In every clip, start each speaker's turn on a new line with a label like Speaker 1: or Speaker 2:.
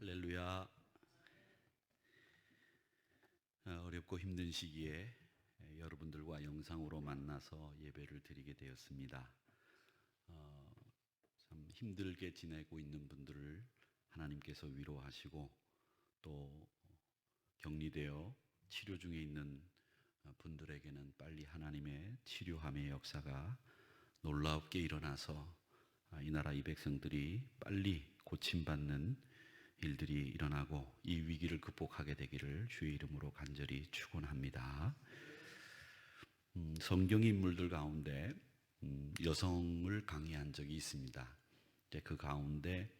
Speaker 1: 할렐루야. 어렵고 힘든 시기에 여러분들과 영상으로 만나서 예배를 드리게 되었습니다. 참 힘들게 지내고 있는 분들을 하나님께서 위로하시고 또 격리되어 치료 중에 있는 분들에게는 빨리 하나님의 치료함의 역사가 놀랍게 일어나서 이 나라 이 백성들이 빨리 고침받는 일들이 일어나고 이 위기를 극복하게 되기를 주의 이름으로 간절히 축원합니다. 성경 인물들 가운데 여성을 강의한 적이 있습니다. 그 가운데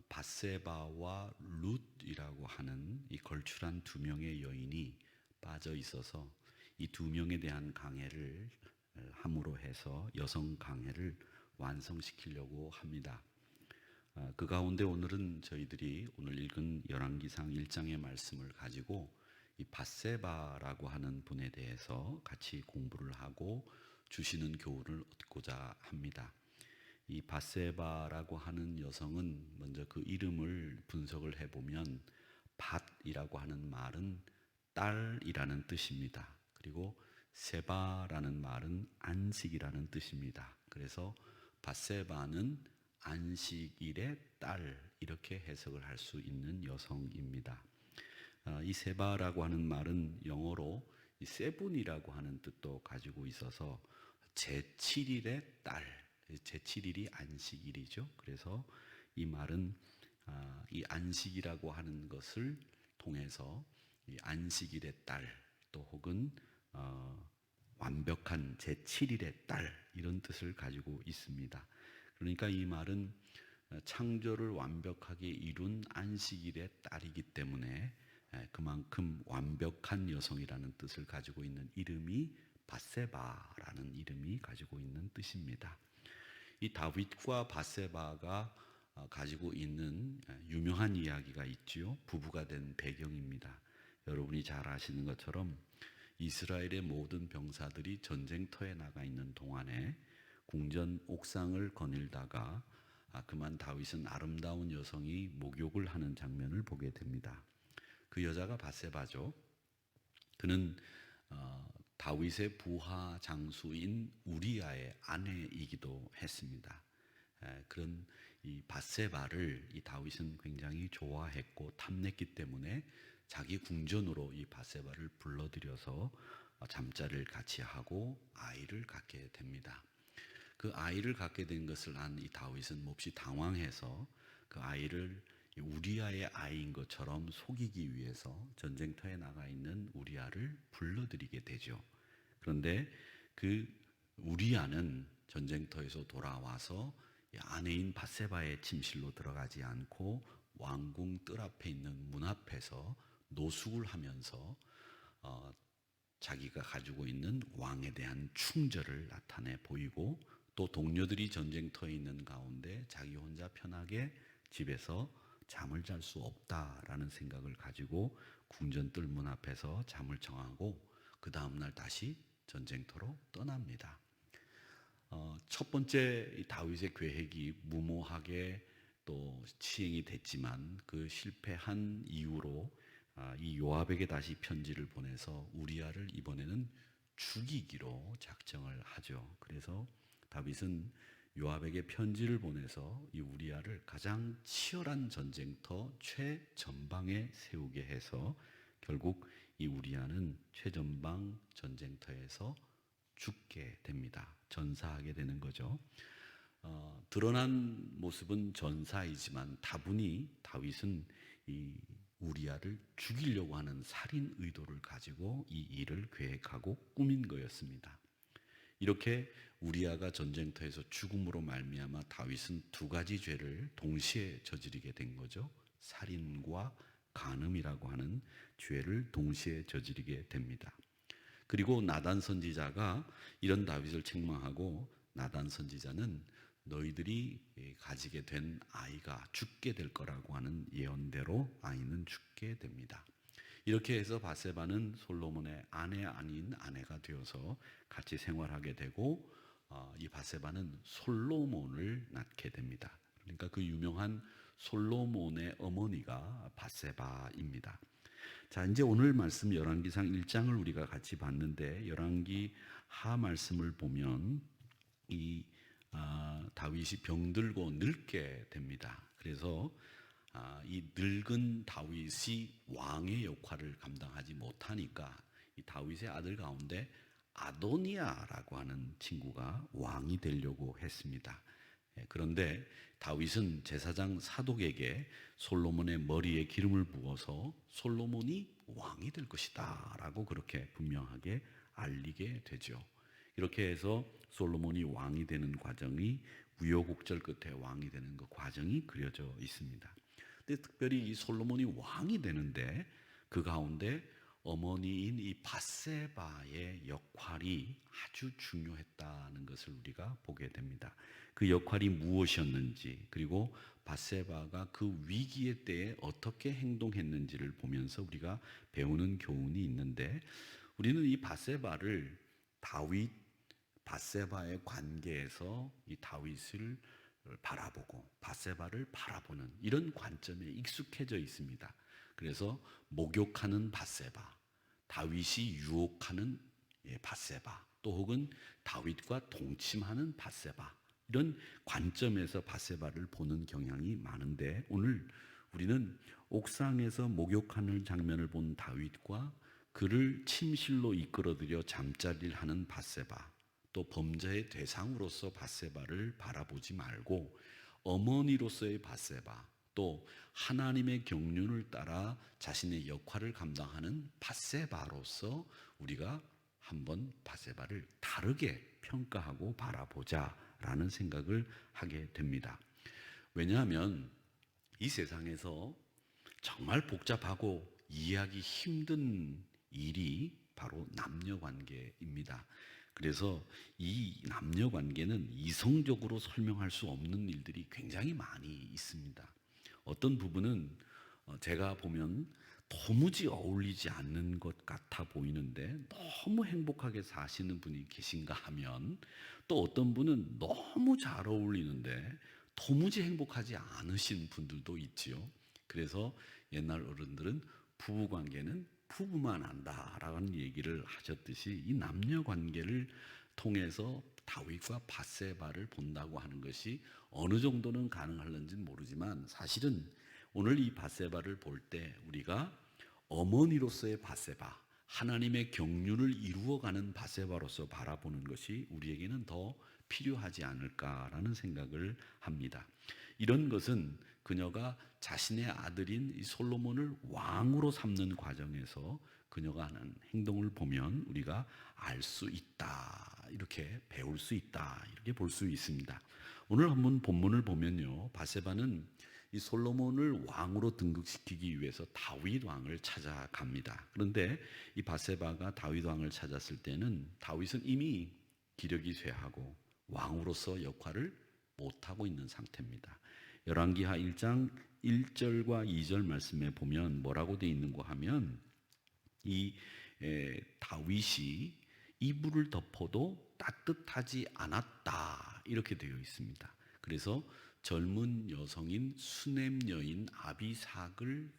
Speaker 1: 밧세바와 룻이라고 하는 이 걸출한 두 명의 여인이 빠져 있어서 이 두 명에 대한 강해를 함으로 해서 여성 강해를 완성시키려고 합니다. 그 가운데 오늘은 저희들이 오늘 읽은 열왕기상 1장의 말씀을 가지고 이 밧세바라고 하는 분에 대해서 같이 공부를 하고 주시는 교훈을 얻고자 합니다. 이 밧세바라고 하는 여성은 먼저 그 이름을 분석을 해보면 밧이라고 하는 말은 딸이라는 뜻입니다. 그리고 세바라는 말은 안식이라는 뜻입니다. 그래서 밧세바는 안식일의 딸, 이렇게 해석을 할 수 있는 여성입니다. 이 세바라고 하는 말은 영어로 이 세븐이라고 하는 뜻도 가지고 있어서 제7일의 딸, 제7일이 안식일이죠. 그래서 이 말은 이 안식이라고 하는 것을 통해서 이 안식일의 딸, 또 혹은 완벽한 제7일의 딸, 이런 뜻을 가지고 있습니다. 그러니까 이 말은 창조를 완벽하게 이룬 안식일의 딸이기 때문에 그만큼 완벽한 여성이라는 뜻을 가지고 있는 이름이 밧세바라는 이름이 가지고 있는 뜻입니다. 이 다윗과 밧세바가 가지고 있는 유명한 이야기가 있지요. 부부가 된 배경입니다. 여러분이 잘 아시는 것처럼 이스라엘의 모든 병사들이 전쟁터에 나가 있는 동안에 궁전 옥상을 거닐다가 그만 다윗은 아름다운 여성이 목욕을 하는 장면을 보게 됩니다. 그 여자가 밧세바죠. 그는 다윗의 부하 장수인 우리아의 아내이기도 했습니다. 그런 이 밧세바를 이 다윗은 굉장히 좋아했고 탐냈기 때문에 자기 궁전으로 이 밧세바를 불러들여서 잠자리를 같이 하고 아이를 갖게 됩니다. 그 아이를 갖게 된 것을 안 이 다윗은 몹시 당황해서 그 아이를 우리아의 아이인 것처럼 속이기 위해서 전쟁터에 나가 있는 우리아를 불러들이게 되죠. 그런데 그 우리아는 전쟁터에서 돌아와서 아내인 밧세바의 침실로 들어가지 않고 왕궁 뜰 앞에 있는 문 앞에서 노숙을 하면서 자기가 가지고 있는 왕에 대한 충절을 나타내 보이고 또 동료들이 전쟁터에 있는 가운데 자기 혼자 편하게 집에서 잠을 잘 수 없다라는 생각을 가지고 궁전 뜰 문 앞에서 잠을 청하고 그 다음날 다시 전쟁터로 떠납니다. 첫 번째 다윗의 계획이 무모하게 또 시행이 됐지만 그 실패한 이후로 이 요압에게 다시 편지를 보내서 우리아를 이번에는 죽이기로 작정을 하죠. 그래서 다윗은 요압에게 편지를 보내서 이 우리아를 가장 치열한 전쟁터 최전방에 세우게 해서 결국 이 우리아는 최전방 전쟁터에서 죽게 됩니다. 전사하게 되는 거죠. 드러난 모습은 전사이지만 다분히 다윗은 이 우리아를 죽이려고 하는 살인 의도를 가지고 이 일을 계획하고 꾸민 거였습니다. 이렇게 우리아가 전쟁터에서 죽음으로 말미암아 다윗은 두 가지 죄를 동시에 저지르게 된 거죠. 살인과 간음이라고 하는 죄를 동시에 저지르게 됩니다. 그리고 나단 선지자가 이런 다윗을 책망하고 나단 선지자는 너희들이 가지게 된 아이가 죽게 될 거라고 하는 예언대로 아이는 죽게 됩니다. 이렇게 해서 밧세바는 솔로몬의 아내 아닌 아내가 되어서 같이 생활하게 되고 이 밧세바는 솔로몬을 낳게 됩니다. 그러니까 그 유명한 솔로몬의 어머니가 밧세바입니다. 자, 이제 오늘 말씀 열왕기상 1장을 우리가 같이 봤는데 열왕기 하 말씀을 보면 이 다윗이 병들고 늙게 됩니다. 그래서 이 늙은 다윗이 왕의 역할을 감당하지 못하니까 이 다윗의 아들 가운데 아도니아라고 하는 친구가 왕이 되려고 했습니다. 그런데 다윗은 제사장 사독에게 솔로몬의 머리에 기름을 부어서 솔로몬이 왕이 될 것이다 라고 그렇게 분명하게 알리게 되죠. 이렇게 해서 솔로몬이 왕이 되는 과정이 우여곡절 끝에 왕이 되는 그 과정이 그려져 있습니다. 근데 특별히 이 솔로몬이 왕이 되는데 그 가운데 어머니인 이 밧세바의 역할이 아주 중요했다는 것을 우리가 보게 됩니다. 그 역할이 무엇이었는지, 그리고 밧세바가 그 위기의 때에 어떻게 행동했는지를 보면서 우리가 배우는 교훈이 있는데, 우리는 이 밧세바를 밧세바의 관계에서 이 다윗을 바라보고 밧세바를 바라보는 이런 관점에 익숙해져 있습니다. 그래서 목욕하는 밧세바, 다윗이 유혹하는 밧세바, 또 혹은 다윗과 동침하는 밧세바, 이런 관점에서 밧세바를 보는 경향이 많은데, 오늘 우리는 옥상에서 목욕하는 장면을 본 다윗과 그를 침실로 이끌어들여 잠자리를 하는 밧세바, 또 범죄의 대상으로서 밧세바를 바라보지 말고 어머니로서의 밧세바, 또 하나님의 경륜을 따라 자신의 역할을 감당하는 밧세바로서 우리가 한번 밧세바를 다르게 평가하고 바라보자라는 생각을 하게 됩니다. 왜냐하면 이 세상에서 정말 복잡하고 이해하기 힘든 일이 바로 남녀 관계입니다. 그래서 이 남녀 관계는 이성적으로 설명할 수 없는 일들이 굉장히 많이 있습니다. 어떤 부분은 제가 보면 도무지 어울리지 않는 것 같아 보이는데 너무 행복하게 사시는 분이 계신가 하면, 또 어떤 분은 너무 잘 어울리는데 도무지 행복하지 않으신 분들도 있지요. 그래서 옛날 어른들은 부부관계는 부부만 안다라는 얘기를 하셨듯이 이 남녀 관계를 통해서 다윗과 밧세바를 본다고 하는 것이 어느 정도는 가능할는지는 모르지만, 사실은 오늘 이 밧세바를 볼 때 우리가 어머니로서의 밧세바, 하나님의 경륜을 이루어가는 밧세바로서 바라보는 것이 우리에게는 더 필요하지 않을까라는 생각을 합니다. 이런 것은 그녀가 자신의 아들인 이 솔로몬을 왕으로 삼는 과정에서 그녀가 하는 행동을 보면 우리가 알 수 있다, 이렇게 배울 수 있다, 이렇게 볼 수 있습니다. 오늘 한번 본문을 보면요, 밧세바는 이 솔로몬을 왕으로 등극시키기 위해서 다윗 왕을 찾아갑니다. 그런데 이 밧세바가 다윗 왕을 찾았을 때는 다윗은 이미 기력이 쇠하고 왕으로서 역할을 못하고 있는 상태입니다. 열왕기하 1장 1절과 2절 말씀에 보면 뭐라고 되어 있는가 하면, 이 다윗이 이불을 덮어도 따뜻하지 않았다, 이렇게 되어 있습니다. 그래서 젊은 여성인 수넴 여인 아비삭을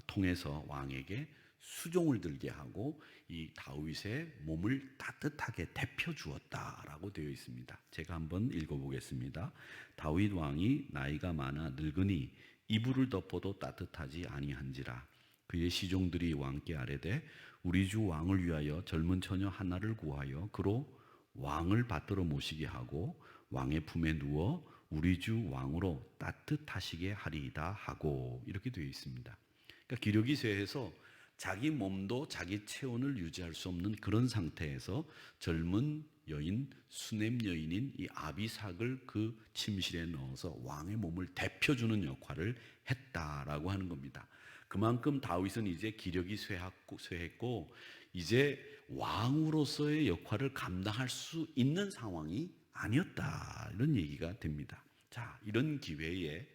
Speaker 1: 통해서 왕에게 수종을 들게 하고 이 다윗의 몸을 따뜻하게 데펴 주었다라고 되어 있습니다. 제가 한번 읽어보겠습니다. 다윗 왕이 나이가 많아 늙으니 이불을 덮어도 따뜻하지 아니한지라. 그의 시종들이 왕께 아뢰되 우리 주 왕을 위하여 젊은 처녀 하나를 구하여 그로 왕을 받들어 모시게 하고 왕의 품에 누워 우리 주 왕으로 따뜻하시게 하리이다 하고, 이렇게 되어 있습니다. 그러니까 기력이 쇠해서 자기 몸도 자기 체온을 유지할 수 없는 그런 상태에서 젊은 여인, 수넴 여인인 이 아비삭을 그 침실에 넣어서 왕의 몸을 데펴주는 역할을 했다라고 하는 겁니다. 그만큼 다윗은 이제 기력이 쇠했고 이제 왕으로서의 역할을 감당할 수 있는 상황이 아니었다, 이런 얘기가 됩니다. 자, 이런 기회에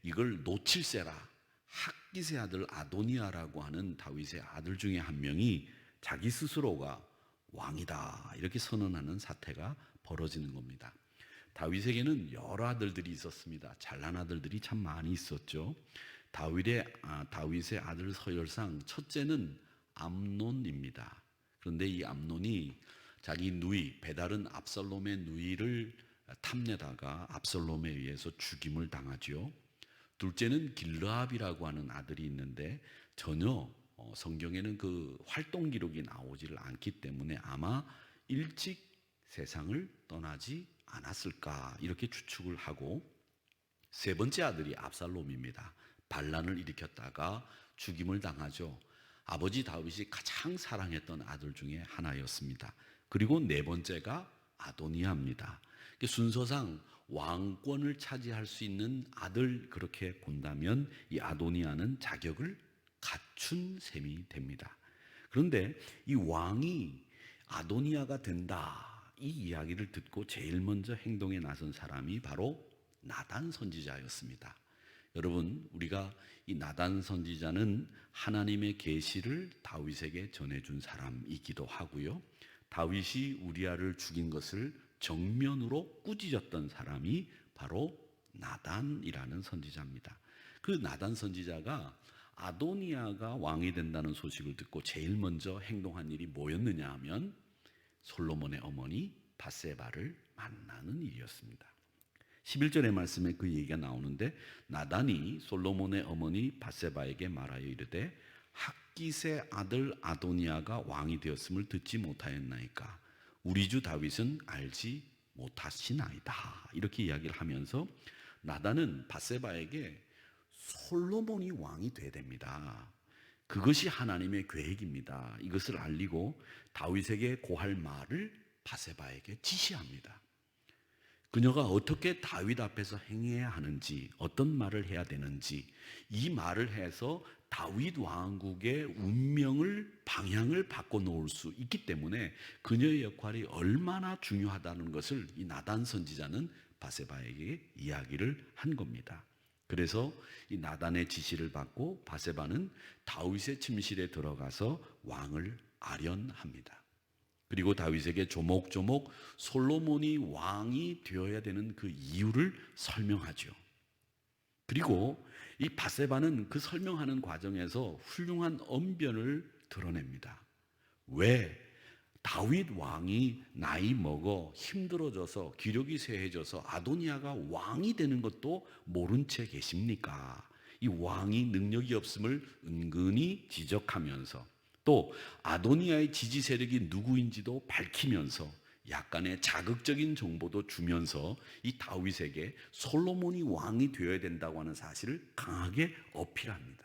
Speaker 1: 이걸 놓칠세라, 핫깃의 아들 아도니아라고 하는 다윗의 아들 중에 한 명이 자기 스스로가 왕이다, 이렇게 선언하는 사태가 벌어지는 겁니다. 다윗에게는 여러 아들들이 있었습니다. 잘난 아들들이 참 많이 있었죠. 다윗의 아들 서열상 첫째는 암논입니다. 그런데 이 암논이 자기 누이 베달은 압살롬의 누이를 탐내다가 압살롬에 의해서 죽임을 당하죠. 둘째는 길르압이라고 하는 아들이 있는데 전혀 성경에는 그 활동 기록이 나오지를 않기 때문에 아마 일찍 세상을 떠나지 않았을까 이렇게 추측을 하고, 세 번째 아들이 압살롬입니다. 반란을 일으켰다가 죽임을 당하죠. 아버지 다윗이 가장 사랑했던 아들 중에 하나였습니다. 그리고 네 번째가 아도니아입니다. 순서상 왕권을 차지할 수 있는 아들 그렇게 본다면 이 아도니아는 자격을 갖춘 셈이 됩니다. 그런데 이 왕이 아도니아가 된다 이 이야기를 듣고 제일 먼저 행동에 나선 사람이 바로 나단 선지자였습니다. 여러분, 우리가 이 나단 선지자는 하나님의 계시를 다윗에게 전해준 사람이기도 하고요, 다윗이 우리아를 죽인 것을 정면으로 꾸짖었던 사람이 바로 나단이라는 선지자입니다. 그 나단 선지자가 아도니아가 왕이 된다는 소식을 듣고 제일 먼저 행동한 일이 뭐였느냐 하면 솔로몬의 어머니 밧세바를 만나는 일이었습니다. 11절의 말씀에 그 얘기가 나오는데, 나단이 솔로몬의 어머니 밧세바에게 말하여 이르되 핫깃의 아들 아도니아가 왕이 되었음을 듣지 못하였나이까 우리 주 다윗은 알지 못하시나이다 이렇게 이야기를 하면서 나단은 밧세바에게 솔로몬이 왕이 돼야 됩니다. 그것이 하나님의 계획입니다. 이것을 알리고 다윗에게 고할 말을 밧세바에게 지시합니다. 그녀가 어떻게 다윗 앞에서 행해야 하는지, 어떤 말을 해야 되는지, 이 말을 해서 다윗 왕국의 운명을, 방향을 바꿔놓을 수 있기 때문에 그녀의 역할이 얼마나 중요하다는 것을 이 나단 선지자는 밧세바에게 이야기를 한 겁니다. 그래서 이 나단의 지시를 받고 밧세바는 다윗의 침실에 들어가서 왕을 아련합니다. 그리고 다윗에게 조목조목 솔로몬이 왕이 되어야 되는 그 이유를 설명하죠. 그리고 이 밧세바는 그 설명하는 과정에서 훌륭한 언변을 드러냅니다. 왜 다윗 왕이 나이 먹어 힘들어져서 기력이 쇠해져서 아도니아가 왕이 되는 것도 모른 채 계십니까? 이 왕이 능력이 없음을 은근히 지적하면서 또 아도니아의 지지 세력이 누구인지도 밝히면서 약간의 자극적인 정보도 주면서 이 다윗에게 솔로몬이 왕이 되어야 된다고 하는 사실을 강하게 어필합니다.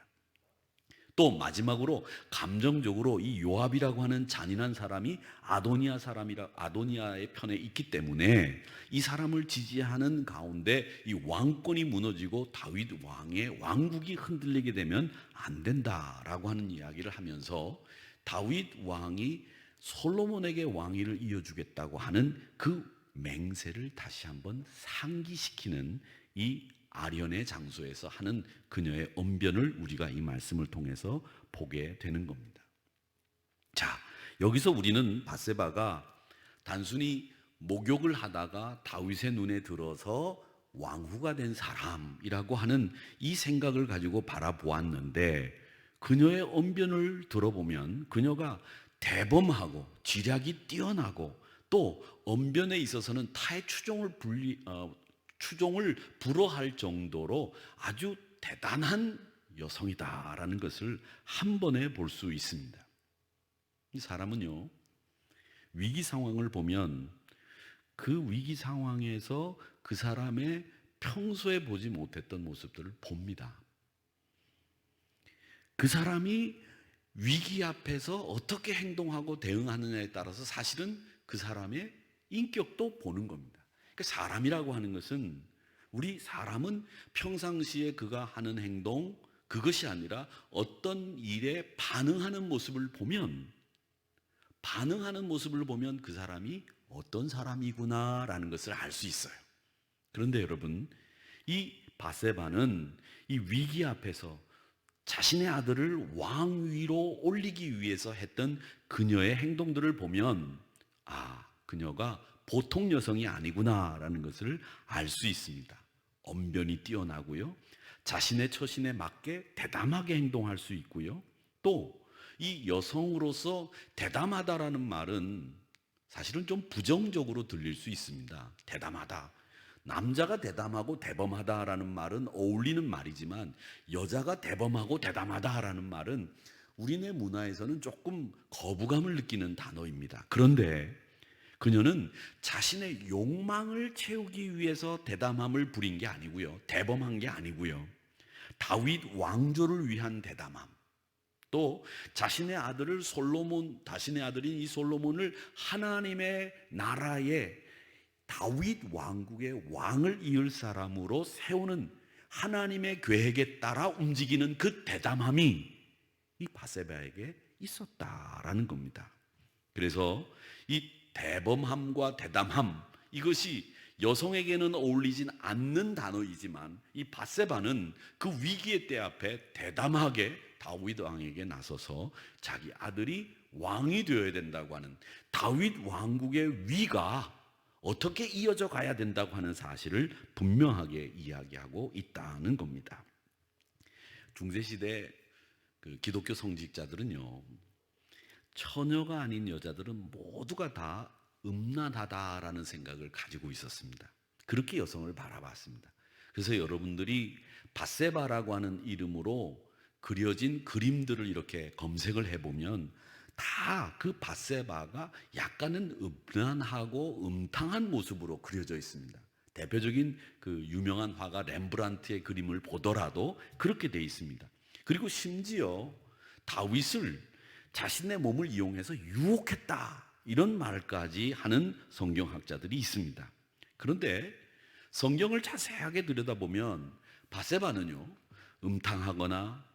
Speaker 1: 또 마지막으로 감정적으로 이 요압이라고 하는 잔인한 사람이 아도니아의 편에 있기 때문에 이 사람을 지지하는 가운데 이 왕권이 무너지고 다윗 왕의 왕국이 흔들리게 되면 안 된다라고 하는 이야기를 하면서 다윗 왕이 솔로몬에게 왕위를 이어주겠다고 하는 그 맹세를 다시 한번 상기시키는 이 아련의 장소에서 하는 그녀의 언변을 우리가 이 말씀을 통해서 보게 되는 겁니다. 자, 여기서 우리는 밧세바가 단순히 목욕을 하다가 다윗의 눈에 들어서 왕후가 된 사람이라고 하는 이 생각을 가지고 바라보았는데, 그녀의 언변을 들어보면 그녀가 대범하고 지략이 뛰어나고 또 언변에 있어서는 타의 추종을 불허할 정도로 아주 대단한 여성이다라는 것을 한 번에 볼 수 있습니다. 이 사람은요, 위기 상황을 보면 그 위기 상황에서 그 사람의 평소에 보지 못했던 모습들을 봅니다. 그 사람이 위기 앞에서 어떻게 행동하고 대응하느냐에 따라서 사실은 그 사람의 인격도 보는 겁니다. 그러니까 사람이라고 하는 것은, 우리 사람은 평상시에 그가 하는 행동, 그것이 아니라 어떤 일에 반응하는 모습을 보면 그 사람이 어떤 사람이구나라는 것을 알 수 있어요. 그런데 여러분, 이 밧세바는 이 위기 앞에서 자신의 아들을 왕위로 올리기 위해서 했던 그녀의 행동들을 보면, 그녀가 보통 여성이 아니구나라는 것을 알 수 있습니다. 언변이 뛰어나고요, 자신의 처신에 맞게 대담하게 행동할 수 있고요, 또 이 여성으로서 대담하다라는 말은 사실은 좀 부정적으로 들릴 수 있습니다. 대담하다, 남자가 대담하고 대범하다라는 말은 어울리는 말이지만 여자가 대범하고 대담하다라는 말은 우리네 문화에서는 조금 거부감을 느끼는 단어입니다. 그런데 그녀는 자신의 욕망을 채우기 위해서 대담함을 부린 게 아니고요, 대범한 게 아니고요, 다윗 왕조를 위한 대담함, 또 자신의 아들인 이 솔로몬을 하나님의 나라의 다윗 왕국의 왕을 이을 사람으로 세우는 하나님의 계획에 따라 움직이는 그 대담함이 이 바세바에게 있었다라는 겁니다. 그래서 이 대범함과 대담함, 이것이 여성에게는 어울리진 않는 단어이지만 이 바세바는 그 위기의 때 앞에 대담하게 다윗 왕에게 나서서 자기 아들이 왕이 되어야 된다고 하는 다윗 왕국의 위가 어떻게 이어져 가야 된다고 하는 사실을 분명하게 이야기하고 있다는 겁니다. 중세시대 그 기독교 성직자들은요, 처녀가 아닌 여자들은 모두가 다 음란하다라는 생각을 가지고 있었습니다. 그렇게 여성을 바라봤습니다. 그래서 여러분들이 바세바라고 하는 이름으로 그려진 그림들을 이렇게 검색을 해보면 다 그 바세바가 약간은 음란하고 음탕한 모습으로 그려져 있습니다. 대표적인 그 유명한 화가 렘브란트의 그림을 보더라도 그렇게 돼 있습니다. 그리고 심지어 다윗을 자신의 몸을 이용해서 유혹했다, 이런 말까지 하는 성경학자들이 있습니다. 그런데 성경을 자세하게 들여다보면 바세바는요, 음탕하거나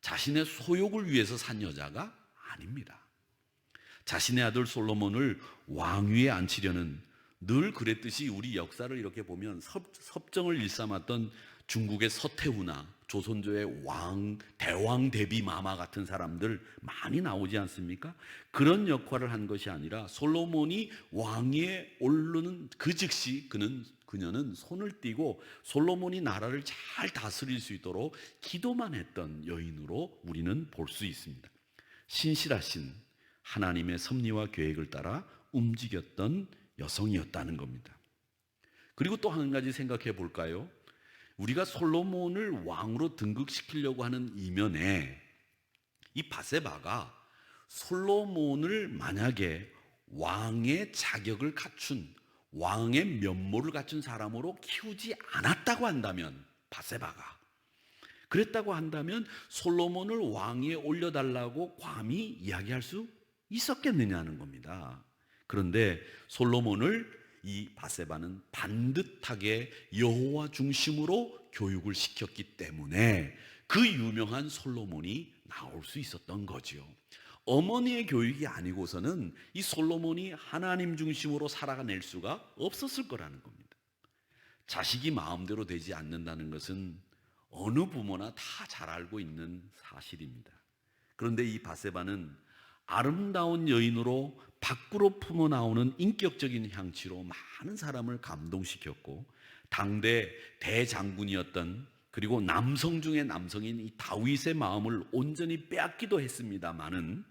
Speaker 1: 자신의 소욕을 위해서 산 여자가 아닙니다. 자신의 아들 솔로몬을 왕위에 앉히려는, 늘 그랬듯이 우리 역사를 이렇게 보면 섭정을 일삼았던 중국의 서태후나 조선조의 대왕 대비 마마 같은 사람들 많이 나오지 않습니까? 그런 역할을 한 것이 아니라 솔로몬이 왕위에 오르는 그 즉시 그녀는 손을 띄고 솔로몬이 나라를 잘 다스릴 수 있도록 기도만 했던 여인으로 우리는 볼 수 있습니다. 신실하신 하나님의 섭리와 계획을 따라 움직였던 여성이었다는 겁니다. 그리고 또 한 가지 생각해 볼까요? 우리가 솔로몬을 왕으로 등극시키려고 하는 이면에 이 바세바가 솔로몬을 만약에 왕의 자격을 갖춘, 왕의 면모를 갖춘 사람으로 키우지 않았다고 한다면, 바세바가 그랬다고 한다면 솔로몬을 왕위에 올려달라고 감히 이야기할 수 있었겠느냐는 겁니다. 그런데 솔로몬을 이 바세바는 반듯하게 여호와 중심으로 교육을 시켰기 때문에 그 유명한 솔로몬이 나올 수 있었던 거죠. 어머니의 교육이 아니고서는 이 솔로몬이 하나님 중심으로 살아낼 수가 없었을 거라는 겁니다. 자식이 마음대로 되지 않는다는 것은 어느 부모나 다 잘 알고 있는 사실입니다. 그런데 이 바세바는 아름다운 여인으로 밖으로 품어 나오는 인격적인 향취로 많은 사람을 감동시켰고, 당대 대장군이었던, 그리고 남성 중에 남성인 이 다윗의 마음을 온전히 빼앗기도 했습니다마는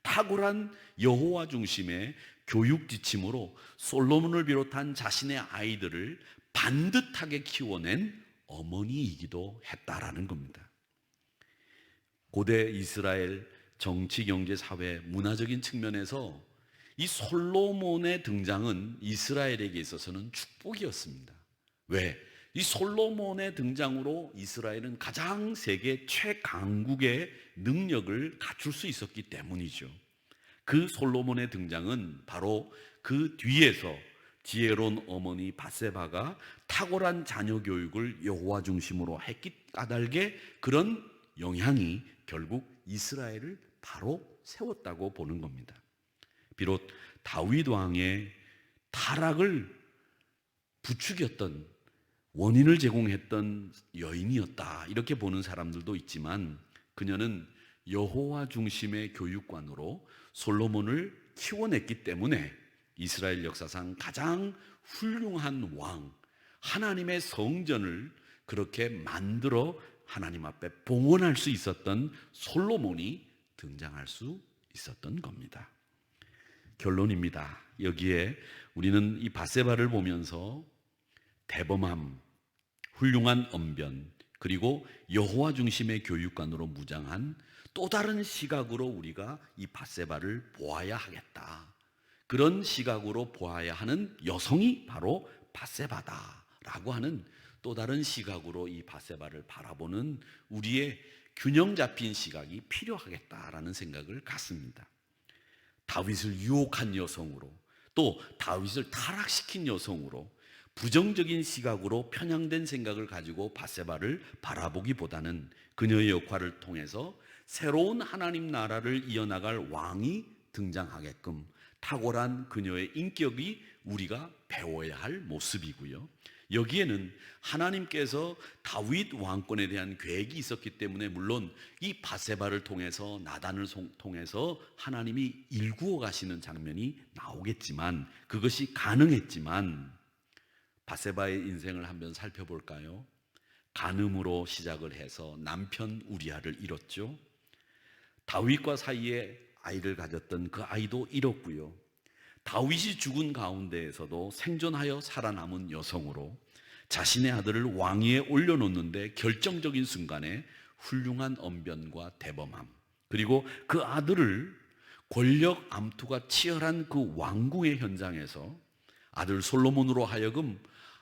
Speaker 1: 탁월한 여호와 중심의 교육 지침으로 솔로몬을 비롯한 자신의 아이들을 반듯하게 키워낸 어머니이기도 했다라는 겁니다. 고대 이스라엘 정치, 경제, 사회, 문화적인 측면에서 이 솔로몬의 등장은 이스라엘에게 있어서는 축복이었습니다. 왜? 이 솔로몬의 등장으로 이스라엘은 가장 세계 최강국의 능력을 갖출 수 있었기 때문이죠. 그 솔로몬의 등장은 바로 그 뒤에서 지혜로운 어머니 바세바가 탁월한 자녀 교육을 여호와 중심으로 했기 까닭에 그런 영향이 결국 이스라엘을 바로 세웠다고 보는 겁니다. 비록 다윗 왕의 타락을 부추겼던, 원인을 제공했던 여인이었다, 이렇게 보는 사람들도 있지만 그녀는 여호와 중심의 교육관으로 솔로몬을 키워냈기 때문에 이스라엘 역사상 가장 훌륭한 왕, 하나님의 성전을 그렇게 만들어 하나님 앞에 봉헌할 수 있었던 솔로몬이 등장할 수 있었던 겁니다. 결론입니다. 여기에 우리는 이 밧세바를 보면서 대범함, 훌륭한 언변, 그리고 여호와 중심의 교육관으로 무장한 또 다른 시각으로 우리가 이 밧세바를 보아야 하겠다. 그런 시각으로 보아야 하는 여성이 바로 밧세바다라고 하는 또 다른 시각으로 이 밧세바를 바라보는 우리의 균형 잡힌 시각이 필요하겠다라는 생각을 갖습니다. 다윗을 유혹한 여성으로, 또 다윗을 타락시킨 여성으로 부정적인 시각으로 편향된 생각을 가지고 밧세바를 바라보기보다는 그녀의 역할을 통해서 새로운 하나님 나라를 이어나갈 왕이 등장하게끔 탁월한 그녀의 인격이 우리가 배워야 할 모습이고요. 여기에는 하나님께서 다윗 왕권에 대한 계획이 있었기 때문에 물론 이 밧세바를 통해서, 나단을 통해서 하나님이 일구어 가시는 장면이 나오겠지만, 그것이 가능했지만 밧세바의 인생을 한번 살펴볼까요? 간음으로 시작을 해서 남편 우리아를 잃었죠. 다윗과 사이에 아이를 가졌던 그 아이도 잃었고요. 다윗이 죽은 가운데에서도 생존하여 살아남은 여성으로 자신의 아들을 왕위에 올려놓는데 결정적인 순간에 훌륭한 언변과 대범함, 그리고 그 아들을 권력 암투가 치열한 그 왕궁의 현장에서 아들 솔로몬으로 하여금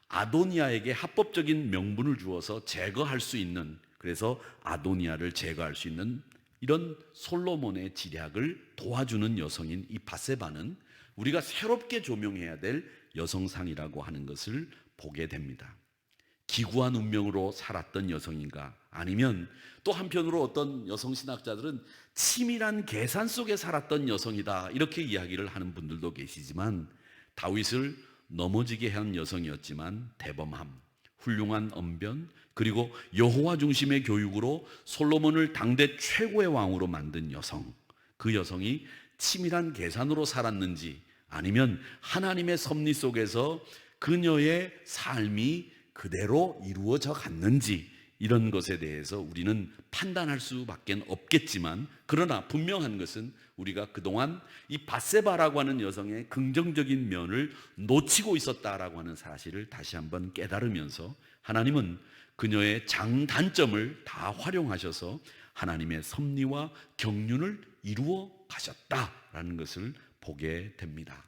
Speaker 1: 아도니아에게 합법적인 명분을 주어서 제거할 수 있는, 그래서 아도니아를 제거할 수 있는 이런 솔로몬의 지략을 도와주는 여성인 이 밧세바는 우리가 새롭게 조명해야 될 여성상이라고 하는 것을 보게 됩니다. 기구한 운명으로 살았던 여성인가, 아니면 또 한편으로 어떤 여성 신학자들은 치밀한 계산 속에 살았던 여성이다, 이렇게 이야기를 하는 분들도 계시지만, 다윗을 넘어지게 한 여성이었지만 대범함, 훌륭한 언변, 그리고 여호와 중심의 교육으로 솔로몬을 당대 최고의 왕으로 만든 여성, 그 여성이 치밀한 계산으로 살았는지 아니면 하나님의 섭리 속에서 그녀의 삶이 그대로 이루어져 갔는지, 이런 것에 대해서 우리는 판단할 수밖에 없겠지만, 그러나 분명한 것은 우리가 그동안 이 밧세바라고 하는 여성의 긍정적인 면을 놓치고 있었다라고 하는 사실을 다시 한번 깨달으면서 하나님은 그녀의 장단점을 다 활용하셔서 하나님의 섭리와 경륜을 이루어 가셨다라는 것을 보게 됩니다.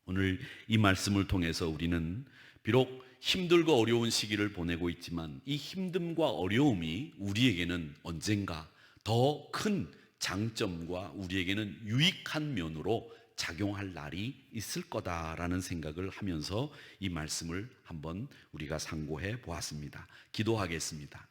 Speaker 1: 오늘 이 말씀을 통해서 우리는 비록 힘들고 어려운 시기를 보내고 있지만 이 힘듦과 어려움이 우리에게는 언젠가 더 큰 장점과 우리에게는 유익한 면으로 작용할 날이 있을 거다라는 생각을 하면서 이 말씀을 한번 우리가 상고해 보았습니다. 기도하겠습니다.